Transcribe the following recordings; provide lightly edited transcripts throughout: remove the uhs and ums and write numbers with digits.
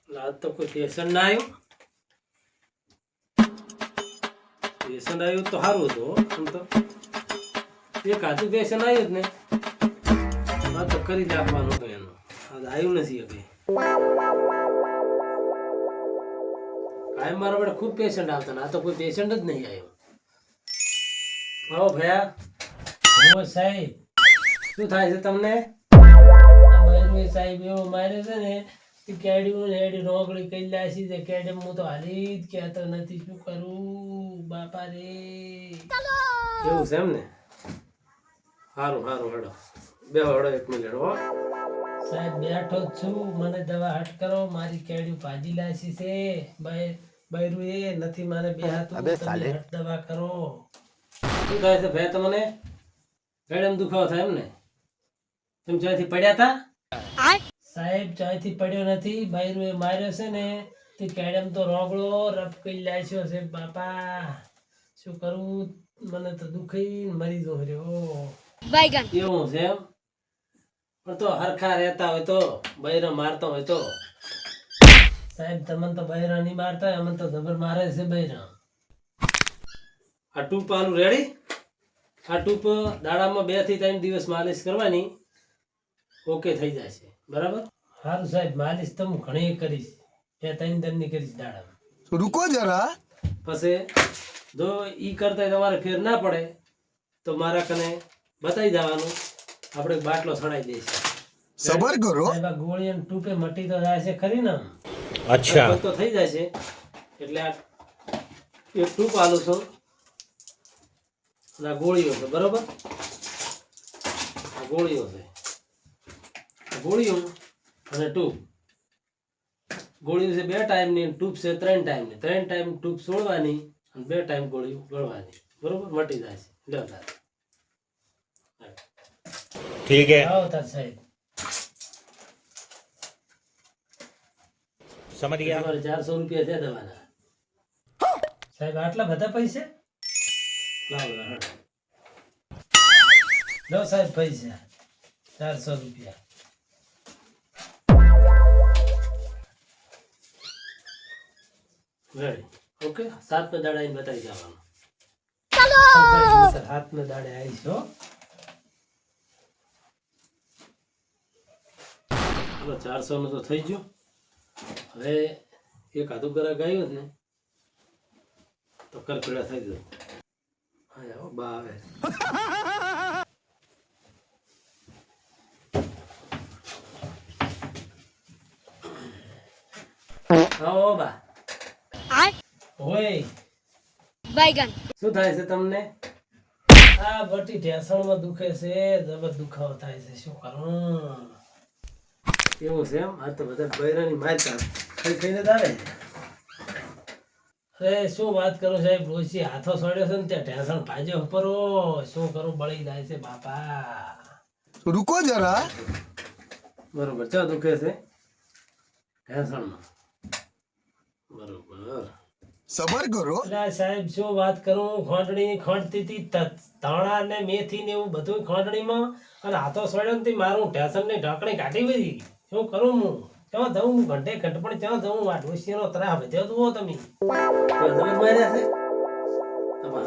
आज तो कोई पेशेंट ना आयो तो हारू तो हम तो एक आजू पेशेंट आयो જ ને આ તો કરી નાખવાનો તો એનો આજ આવ્યું નથી હવે કાયમ મારા બડે ખૂબ પેશન્ટ આવતા ને આ તો કોઈ પેશન્ટ જ નહીં આવ્યો આવો ભયા ઓ સાહેબ શું થાય છે તમને આ બહેરવે સાહેબ એવો મારે છે ને કે કેડ્યું ને એડી રોગડી કઈ લાસી છે કેડમ હું તો હાલી જ કહેતો નથી શું કરું બાપા રે એવું છે એમ ને હારું હારું હેડો બેહો હેડો 1 મિનિટ હો સાહેબ બેઠો જ છું મને દવા હટ કરો મારી કેડ્યું ભાજી લાસી છે બહેરુ એ નથી મારે બેહાતું તમે હટ દવા કરો શું થાય છે ભાઈ તમને કેડમ દુખાવો થાય એમ ને તમે ચાયથી પડ્યા હતા સાહેબ ચાયથી પડ્યો નથી બહેરુ એ માર્યો છે ને તે કેડમ તો રોગડો રફ કરી લાસ્યો છે બાપા શું કરું મને તો દુખી મરી જો રહ્યો બાયગન એવું છે એમ પણ તો હરખા રહેતા હોય તો બૈરા મારતો હોય તો સાહેબ તમને તો બૈરા નહીં મારતા અમને તો જબર મારે છે બૈરા આ ટૂપ આલુ રેડી આ ટૂપ દાડામાં 2 થી 3 દિવસ માલિશ કરવાની ઓકે થઈ જશે બરાબર સારું સાહેબ માલિશ તો હું ઘણી કરીશ 2-3 દિનની કરીશ દાડામાં रुको जरा પછી જો ઈ કરતા તમારે ફેર ના પડે તો મારા કને બતાવી જવાનું આપણે બાટલો સડાઈ દઈશું सबर करो સાહેબ આ ગોળી અને ટૂપે મટી તો જાય છે ખરી ને अच्छा તો થઈ જશે એટલે આ એક ટૂપ આલું છું અને આ ગોળીઓ છે બરોબર આ ગોળીઓ છે આ ગોળીઓ અને ટૂપ ગોળીઓ છે 2 ટાઈમની ટૂપ છે 3 ટાઈમની 3 ટાઈમ ટૂપ છોડવાની અને 2 ટાઈમ ગોળીઓ ગળવાની બરોબર મટી જાય છે લ્યો તાર ठीक है આવો તાર સાહેબ समझ गया તમારે 400 રૂપિયા છે દવાના સાહેબ આટલા બધા પૈસા લાવો લો સાહેબ પૈસા 400 રૂપિયા રેડી ઓકે 7 ને દાડા આવીને બતાવી જવાનું ચાલો સર 7 ને દાડે આવીશ હો ચલો 400 નું તો થઈ ગયું હવે એક આધું ગ્રાહક આવ્યો ને તો કરપેડા થઈ ગયો હા આવો બા આવે આવો બા ઓય Baigan. શું થાય છે તમને આ બટી ઢેસણમાં દુખે છે જબર દુખાવો થાય છે શું કરું એવું છે એમ આ તો બધા બૈરાની મારતા ખાઈ ખાઈને જ આવે અરે શું વાત કરો સાહેબ રોજી હાથો સોડ્યો છે ને ત્યાં ઢેસણ ભાજ્યો ઉપર શું કરું બળી જાય છે બાપા रुको जरा બરોબર ચા દુખે છે ઢેસણમાં બરોબર सबर करो એટલે સાહેબ શું વાત કરું ખોંડણી ખોંડતી હતી ધાણા ને મેથી ને એવું બધું ખોંડણીમાં અને હાથો સોડ્યો ને મારું ઢેસણ ને ઢાંકણી કાઢી વધી શું કરું હું ક્યાં જવું હું ઘંટે ઘંટ પણ ક્યાં જવું આ ડોશીનો ત્રાહ વધ્યો જુઓ તમે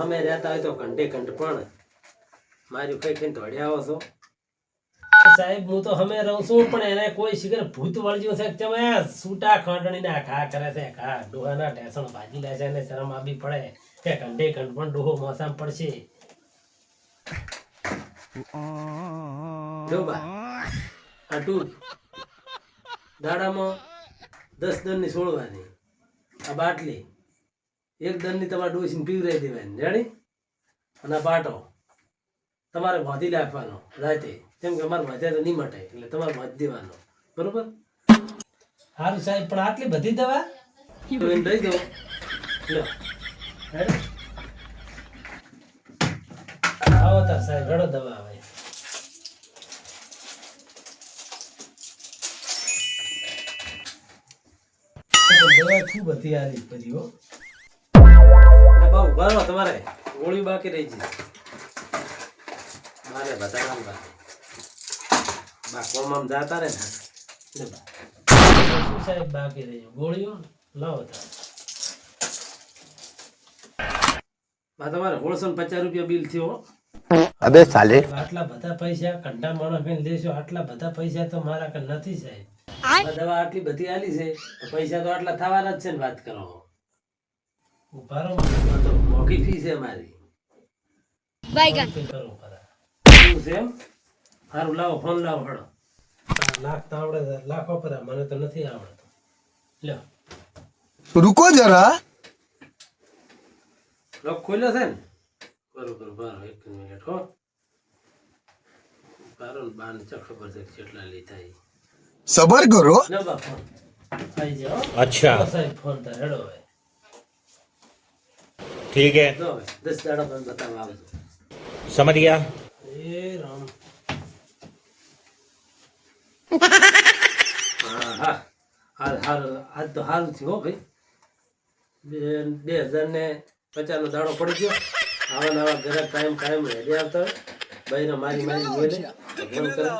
અમે રહેતા હોય તો ઘંટે ઘંટ પણ માર્યું કઈ કઈ ઢોળ્યા આવો છો સાહેબ હું તો અમે રહું છું પણ એને કોઈ શિખર ભૂત વળજ્યું છે કે તમે સૂટા ખંડણી ના ઘા કરે છે ઘા ડોહાના ઢેસણ ભાજી લે છે એને શરમ આપવી પડે કે ઘંટે ઘંટ પણ ડોહો મોસામ પડશે જો બા આ ટૂપ દાડામાં 10 દનની છોડવાની આ બાટલી 1 દનની તમારે ડોસીને પીવરાઈ દેવાની જાણી અને આ બાટો તમારે બાંધી રાખવાનો રાતે કેમ કે અમારે વધ્યા તો નહીં મટે એટલે તમારે બાંધી દેવાનો બરોબર સારું સાહેબ પણ આટલી બધી દવા તો એને દઈ દો લો આવો તાર સાહેબ ઘણો દવા આવે દવા ખૂબ હતી આલી બધી હો બા ઉભા રહો તમારે ગોળી બાકી રહી છે મારે બતાવવાનું બા કોમ આમ જાતા રે ને બા શું સાહેબ બાકી રહ્યું ગોળીઓ લાવો તાર. આ તમારે 150 રૂપિયા બિલ થયો. अबे साले આટલા બધા પૈસા કંટા માણસ ને લેશો, આટલા બધા પૈસા તો મારા કન નથી સાહેબ. આ દવા આટલી બધી આલી છે તો પૈસા તો આટલા થવાના જ છે ને. વાત કરો ઉભા રહો, આ તો મોંઘી ફી છે મારી. Baigan. શું કરું ખરા? શું છે એમ? સારું લાવો ફોન લાવો હળો. લાખ તો આવડે છે, લાખો પર મને તો નથી આવડતો. લ્યો रुको जरा લોક ખોલ્યો છે ને? બરોબર બારો એક મિનિટ હો. બારો ને બાર ને ચા ખબર છે કે કેટલા લીધા ઈ. सबर करो લે બા ફોન આઈ જાઓ. अच्छा સાહેબ ફોન તો હેડો હવે. ठीक है જો હવે 10 દાડા બંધ બતાવવા આવજો. समझ गया એ રામ. હા આજ તો સારું થયું હો ભાઈ. 2050 નો દાડો પડી ગયો. આવા નવા ઘરે કાયમ હેડે આવતા હોય. બહેનો મારી બોલે ફોન કરે.